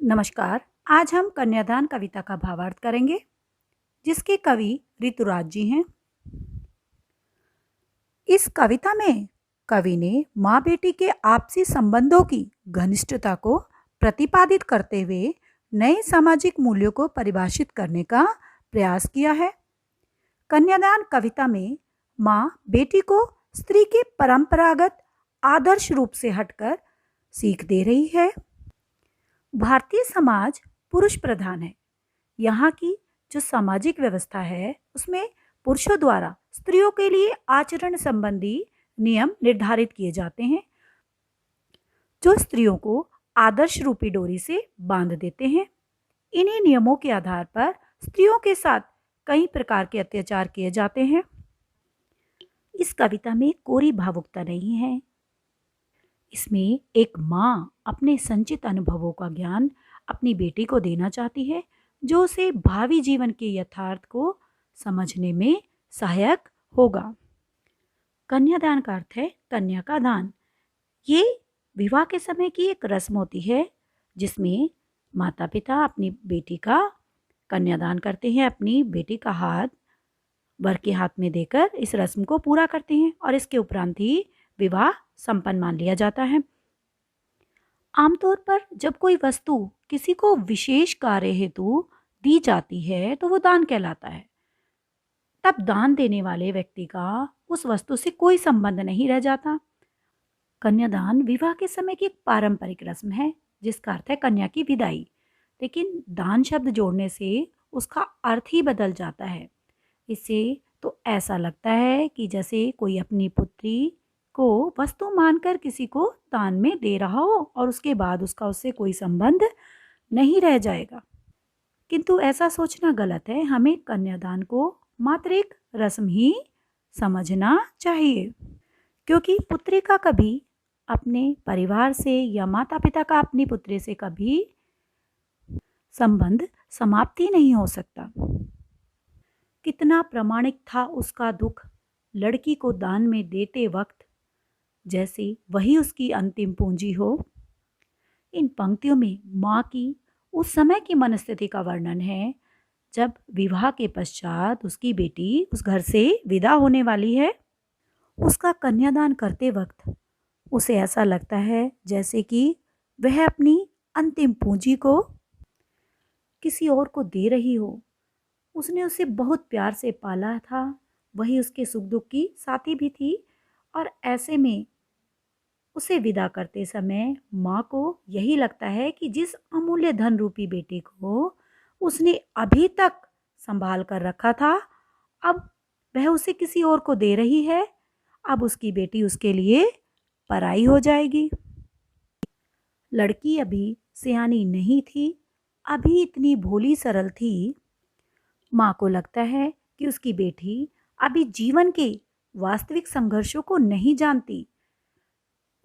नमस्कार। आज हम कन्यादान कविता का भावार्थ करेंगे, जिसके कवि ऋतुराज जी हैं। इस कविता में कवि ने माँ बेटी के आपसी संबंधों की घनिष्ठता को प्रतिपादित करते हुए नए सामाजिक मूल्यों को परिभाषित करने का प्रयास किया है। कन्यादान कविता में माँ बेटी को स्त्री के परंपरागत आदर्श रूप से हटकर सीख दे रही है। भारतीय समाज पुरुष प्रधान है। यहाँ की जो सामाजिक व्यवस्था है उसमें पुरुषों द्वारा स्त्रियों के लिए आचरण संबंधी नियम निर्धारित किए जाते हैं, जो स्त्रियों को आदर्श रूपी डोरी से बांध देते हैं। इन्हीं नियमों के आधार पर स्त्रियों के साथ कई प्रकार के अत्याचार किए जाते हैं। इस कविता में कोरी भावुकता नहीं है। इसमें एक माँ अपने संचित अनुभवों का ज्ञान अपनी बेटी को देना चाहती है, जो उसे भावी जीवन के यथार्थ को समझने में सहायक होगा। कन्यादान का अर्थ है कन्या का दान। ये विवाह के समय की एक रस्म होती है, जिसमें माता पिता अपनी बेटी का कन्यादान करते हैं, अपनी बेटी का हाथ वर के हाथ में देकर इस रस्म को पूरा करते हैं और इसके उपरांत ही विवाह संपन्न मान लिया जाता है। आमतौर पर जब कोई वस्तु किसी को विशेष कार्य हेतु दी जाती है तो वो दान कहलाता है। तब दान देने वाले व्यक्ति का उस वस्तु से कोई संबंध नहीं रह जाता। कन्यादान विवाह के समय की एक पारंपरिक रस्म है, जिसका अर्थ है कन्या की विदाई। लेकिन दान शब्द जोड़ने से उसका अर्थ ही बदल जाता है। इससे तो ऐसा लगता है कि जैसे कोई अपनी पुत्री को वस्तु मानकर किसी को दान में दे रहा हो और उसके बाद उसका उससे कोई संबंध नहीं रह जाएगा। किंतु ऐसा सोचना गलत है। हमें कन्यादान को मात्र एक रस्म ही समझना चाहिए, क्योंकि पुत्री का कभी अपने परिवार से या माता पिता का अपनी पुत्री से कभी संबंध समाप्ति नहीं हो सकता। कितना प्रामाणिक था उसका दुख लड़की को दान में देते वक्त, जैसे वही उसकी अंतिम पूंजी हो। इन पंक्तियों में माँ की उस समय की मनस्थिति का वर्णन है, जब विवाह के पश्चात उसकी बेटी उस घर से विदा होने वाली है। उसका कन्यादान करते वक्त उसे ऐसा लगता है जैसे कि वह अपनी अंतिम पूंजी को किसी और को दे रही हो। उसने उसे बहुत प्यार से पाला था, वही उसके सुख दुख की साथी भी थी, और ऐसे में उसे विदा करते समय माँ को यही लगता है कि जिस अमूल्य धन रूपी बेटी को उसने अभी तक संभाल कर रखा था, अब वह उसे किसी और को दे रही है। अब उसकी बेटी उसके लिए पराई हो जाएगी। लड़की अभी सियानी नहीं थी, अभी इतनी भोली सरल थी। माँ को लगता है कि उसकी बेटी अभी जीवन के वास्तविक संघर्षों को नहीं जानती,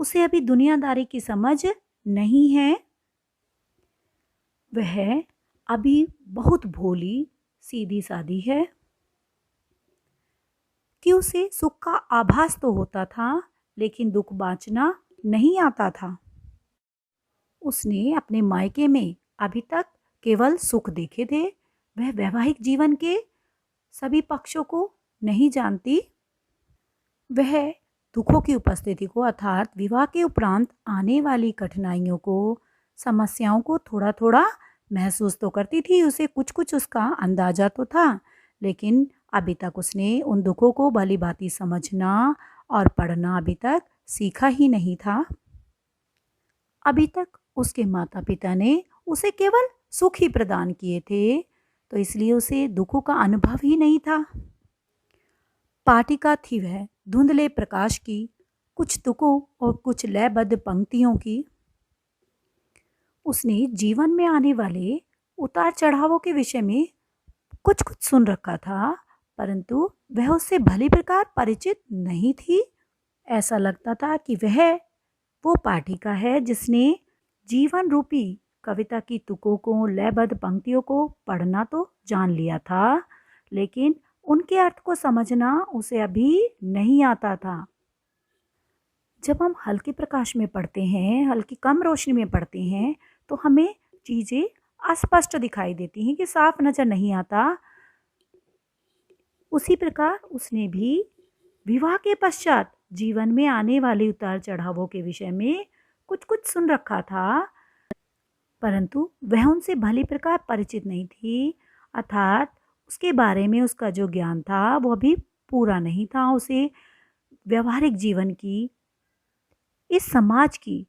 उसे अभी दुनियादारी की समझ नहीं है। वह अभी बहुत भोली सीधी सादी है कि उसे सुख का आभास तो होता था, लेकिन दुख बाँचना नहीं आता था। उसने अपने मायके में अभी तक केवल सुख देखे थे। वह वैवाहिक जीवन के सभी पक्षों को नहीं जानती। वह दुखों की उपस्थिति को, अर्थात विवाह के उपरांत आने वाली कठिनाइयों को, समस्याओं को थोड़ा थोड़ा महसूस तो करती थी। उसे कुछ कुछ उसका अंदाजा तो था, लेकिन अभी तक उसने उन दुखों को भली भांति समझना और पढ़ना अभी तक सीखा ही नहीं था। अभी तक उसके माता पिता ने उसे केवल सुख ही प्रदान किए थे, तो इसलिए उसे दुखों का अनुभव ही नहीं था। पाठिका थी वह धुंधले प्रकाश की, कुछ तुकों और कुछ लयबद्ध पंक्तियों की। उसने जीवन में आने वाले उतार चढ़ावों के विषय में कुछ कुछ सुन रखा था, परंतु वह उससे भली प्रकार परिचित नहीं थी। ऐसा लगता था कि वह वो पाठिका है जिसने जीवन रूपी कविता की तुकों को, लयबद्ध पंक्तियों को पढ़ना तो जान लिया था, लेकिन उनके अर्थ को समझना उसे अभी नहीं आता था। जब हम हल्के प्रकाश में पढ़ते हैं, हल्की कम रोशनी में पढ़ते हैं, तो हमें चीज़ें अस्पष्ट दिखाई देती हैं, कि साफ नज़र नहीं आता। उसी प्रकार उसने भी विवाह के पश्चात जीवन में आने वाले उतार चढ़ावों के विषय में कुछ कुछ सुन रखा था, परंतु वह उनसे भली प्रकार परिचित नहीं थी। अर्थात उसके बारे में उसका जो ज्ञान था वह भी पूरा नहीं था। उसे व्यवहारिक जीवन की, इस समाज की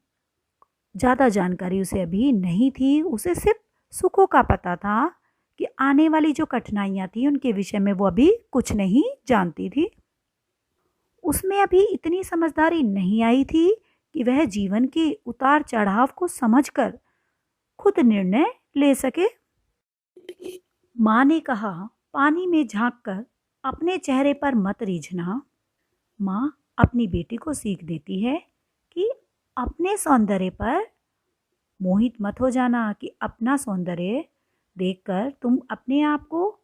ज़्यादा जानकारी उसे अभी नहीं थी। उसे सिर्फ सुखों का पता था, कि आने वाली जो कठिनाइयाँ थी उनके विषय में वो अभी कुछ नहीं जानती थी। उसमें अभी इतनी समझदारी नहीं आई थी कि वह जीवन के उतार चढ़ाव को समझकर खुद निर्णय ले सके। माँ ने कहा, पानी में झांककर अपने चेहरे पर मत रीझना। माँ अपनी बेटी को सीख देती है कि अपने सौंदर्य पर मोहित मत हो जाना, कि अपना सौंदर्य देखकर तुम अपने आप को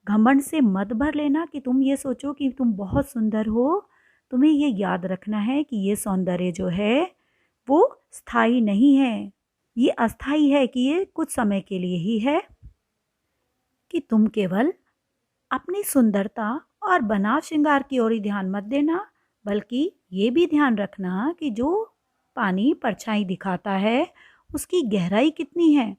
घमंड से मत भर लेना, कि तुम ये सोचो कि तुम बहुत सुंदर हो। तुम्हें ये याद रखना है कि ये सौंदर्य जो है वो स्थायी नहीं है, ये अस्थायी है, कि ये कुछ समय के लिए ही है। कि तुम केवल अपनी सुंदरता और बनाव श्रृंगार की ओर ही ध्यान मत देना, बल्कि ये भी ध्यान रखना कि जो पानी परछाई दिखाता है उसकी गहराई कितनी है।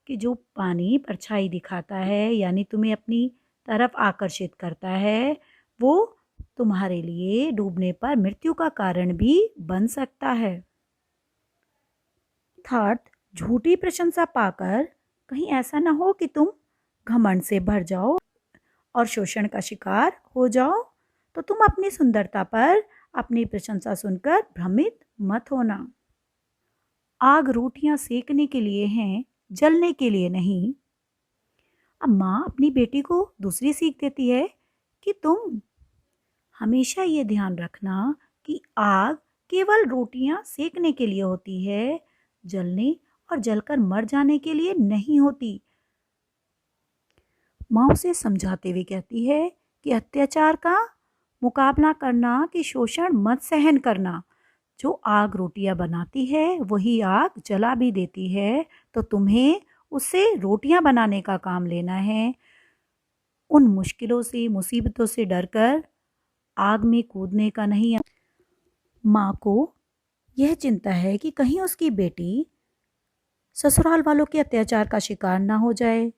कि जो पानी परछाई दिखाता है, यानी तुम्हें अपनी तरफ आकर्षित करता है, वो तुम्हारे लिए डूबने पर मृत्यु का कारण भी बन सकता है। अर्थात झूठी प्रशंसा पाकर कहीं ऐसा ना हो कि तुम घमंड से भर जाओ और शोषण का शिकार हो जाओ। तो तुम अपनी सुंदरता पर अपनी प्रशंसा सुनकर भ्रमित मत होना। आग रोटियां सेकने के लिए हैं, जलने के लिए नहीं। अब माँ अपनी बेटी को दूसरी सीख देती है कि तुम हमेशा ये ध्यान रखना कि आग केवल रोटियां सेकने के लिए होती है, जलने और जलकर मर जाने के लिए नहीं होती। माँ उसे समझाते हुए कहती है कि अत्याचार का मुकाबला करना, कि शोषण मत सहन करना। जो आग रोटियां बनाती है वही आग जला भी देती है, तो तुम्हें उससे रोटियां बनाने का काम लेना है। उन मुश्किलों से, मुसीबतों से डरकर आग में कूदने का नहीं। माँ को यह चिंता है कि कहीं उसकी बेटी ससुराल वालों के अत्याचार का शिकार ना हो जाए,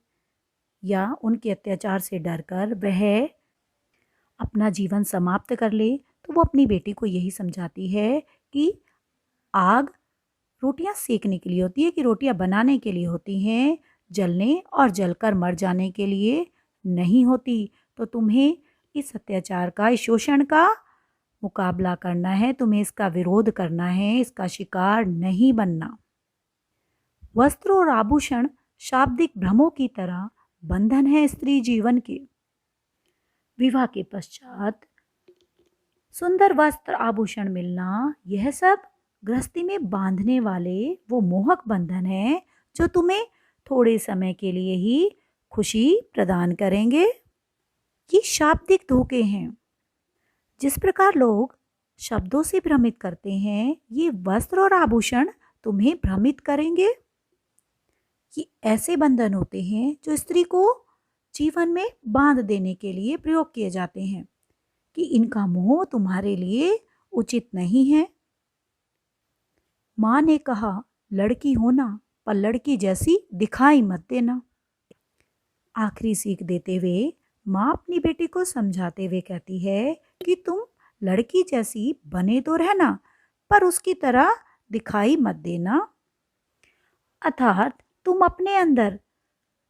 या उनके अत्याचार से डरकर वह अपना जीवन समाप्त कर ले। तो वो अपनी बेटी को यही समझाती है कि आग रोटियां सेकने के लिए होती है, कि रोटियां बनाने के लिए होती हैं, जलने और जलकर मर जाने के लिए नहीं होती। तो तुम्हें इस अत्याचार का, इस शोषण का मुकाबला करना है, तुम्हें इसका विरोध करना है, इसका शिकार नहीं बनना। वस्त्र और आभूषण शाब्दिक भ्रमों की तरह बंधन है स्त्री जीवन के। विवाह के पश्चात सुंदर वस्त्र आभूषण मिलना, यह सब गृहस्थी में बांधने वाले वो मोहक बंधन है जो तुम्हें थोड़े समय के लिए ही खुशी प्रदान करेंगे। ये शाब्दिक धोखे हैं। जिस प्रकार लोग शब्दों से भ्रमित करते हैं, ये वस्त्र और आभूषण तुम्हें भ्रमित करेंगे। ये ऐसे बंधन होते हैं जो स्त्री को जीवन में बांध देने के लिए प्रयोग किए जाते हैं, कि इनका मोह तुम्हारे लिए उचित नहीं है। माँ ने कहा, लड़की होना पर लड़की जैसी दिखाई मत देना। आखिरी सीख देते हुए माँ अपनी बेटी को समझाते हुए कहती है कि तुम लड़की जैसी बने तो रहना, पर उसकी तरह दिखाई मत देना। अर्थात तुम अपने अंदर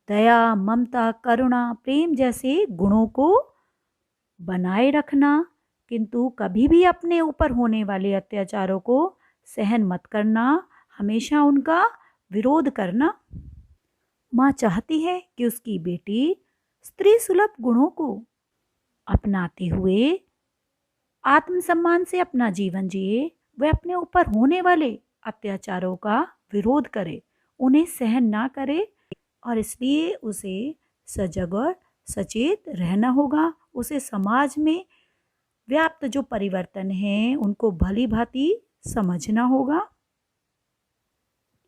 दया, ममता, करुणा, प्रेम जैसे गुणों को बनाए रखना, किंतु कभी भी अपने ऊपर होने वाले अत्याचारों को सहन मत करना, हमेशा उनका विरोध करना। माँ चाहती है कि उसकी बेटी स्त्री सुलभ गुणों को अपनाते हुए आत्मसम्मान से अपना जीवन जिए। वह अपने ऊपर होने वाले अत्याचारों का विरोध करे, उन्हें सहन ना करे, और इसलिए उसे सजग और सचेत रहना होगा। उसे समाज में व्याप्त जो परिवर्तन हैं उनको भली भांति समझना होगा।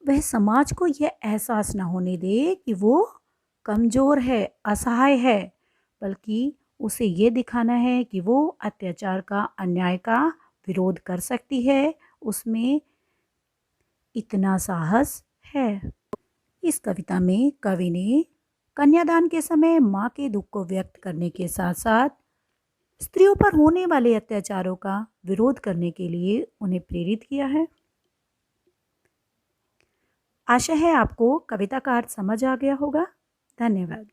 वह समाज को यह एहसास न होने दे कि वो कमज़ोर है, असहाय है, बल्कि उसे ये दिखाना है कि वो अत्याचार का, अन्याय का विरोध कर सकती है, उसमें इतना साहस है। इस कविता में कवि ने कन्यादान के समय माँ के दुख को व्यक्त करने के साथ साथ स्त्रियों पर होने वाले अत्याचारों का विरोध करने के लिए उन्हें प्रेरित किया है। आशा है आपको कविता का अर्थ समझ आ गया होगा। धन्यवाद।